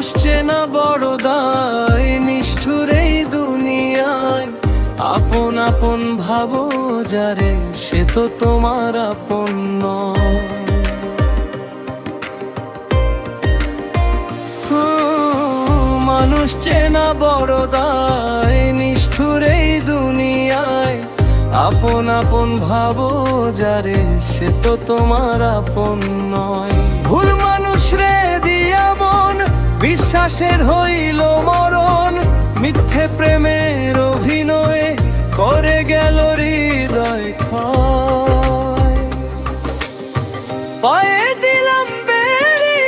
মানুষ চেনা বড় দায়, নিষ্ঠুর এই দুনিয়ায়। আপন আপন ভাবো যারে, সে তো তোমার আপন নয়। মানুষ চেনা বড় দায়, নিষ্ঠুর এই দুনিয়ায়। আপন আপন ভাবো যারে, সে তো তোমার আপন নয়। ভুল মানুষ রে দিয়া মন, বিশ্বাসের হইল মরণ। মিথ্যে প্রেমের অভিনয়ে করে গেল হৃদয় ক্ষয়। পায়ে দিলাম বেরি,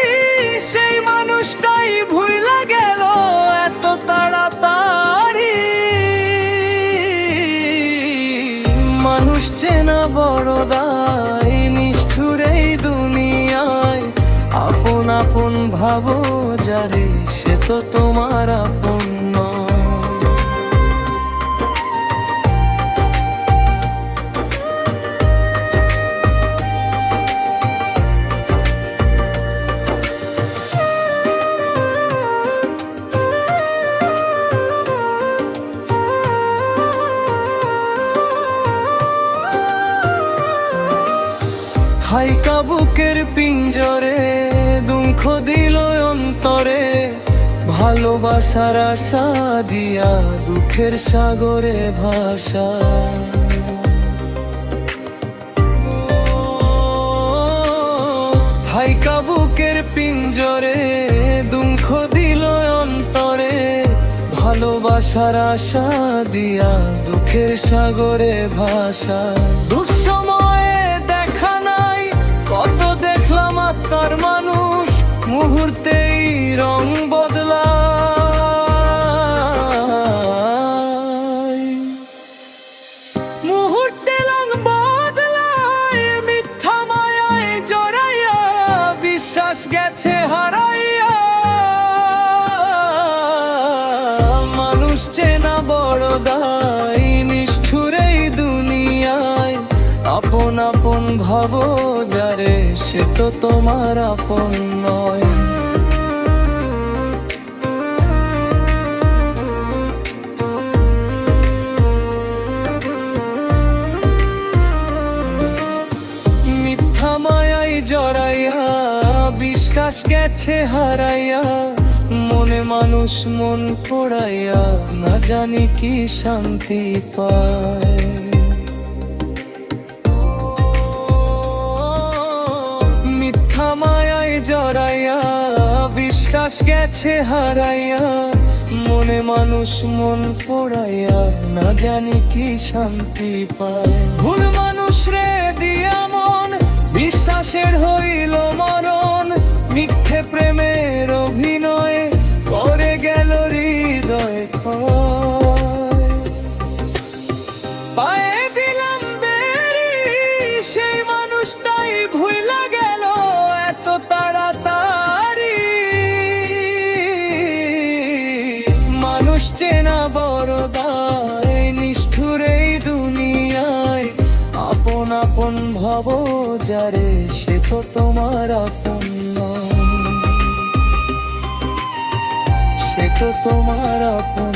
সেই মানুষটাই ভুইলা গেল এত তাড়াতাড়ি। মানুষ চেনা বড় দায়, নিষ্ঠুর এই দুনিয়ায়। আপন আপন ভাবো যারে, সে তো তোমার আপন নয়। থাইকা বুকের পিঞ্জরে দুঃখ দিল অন্তরে। ভালোবাসার আশা দিয়া দুঃখের সাগরে ভাষা। থাইকা বুকের পিঞ্জরে দুঃখ দিল অন্তরে। ভালোবাসার আশা দিয়া দুঃখের সাগরে ভাষা। দুঃসময়ে দেখা নাই, কত দেখলাম আত্মার মানুষ। মুহূর্তেই রং বদলায়, মুহূর্তে রং বদলায়। মিথ্যা মায়ায় জড়াইয়া বিশ্বাস গেছে হারাইয়া। মানুষ চেনা বড় দায়, নিষ্ঠুর এই দুনিয়ায়। আপন আপন ভাবো যারে, সে তো তোমার আপন নয়। মিথ্যা মায়ায় জড়াইয়া বিশ্বাস গেছে হারাইয়া। মনে মানুষ মন পোড়াইয়া, না জানি কি শান্তি পায়। মিথ্যা মায়ায় জড়াইয়া বিশ্বাস গেছে হারাইয়া। মনে মানুষ মন পোড়াইয়া, না জানি কি শান্তি পায়। ভুল মানুষ রে দিয়া মন, বিশ্বাসের হইল মরণ। মিথ্যে প্রেমের অভিনয়ে করে গেল হৃদয় ক্ষয়। পায়ে দিলাম বেরি, সেই মানুষটাই ভুইলা গেল এত তাড়াতাড়ি। মানুষ চেনা বড় দায়, নিষ্ঠুর এই দুনিয়ায়। আপন আপন ভাবো যারে, সে তো তোমার আপন নয়। সে তো তোমার আপন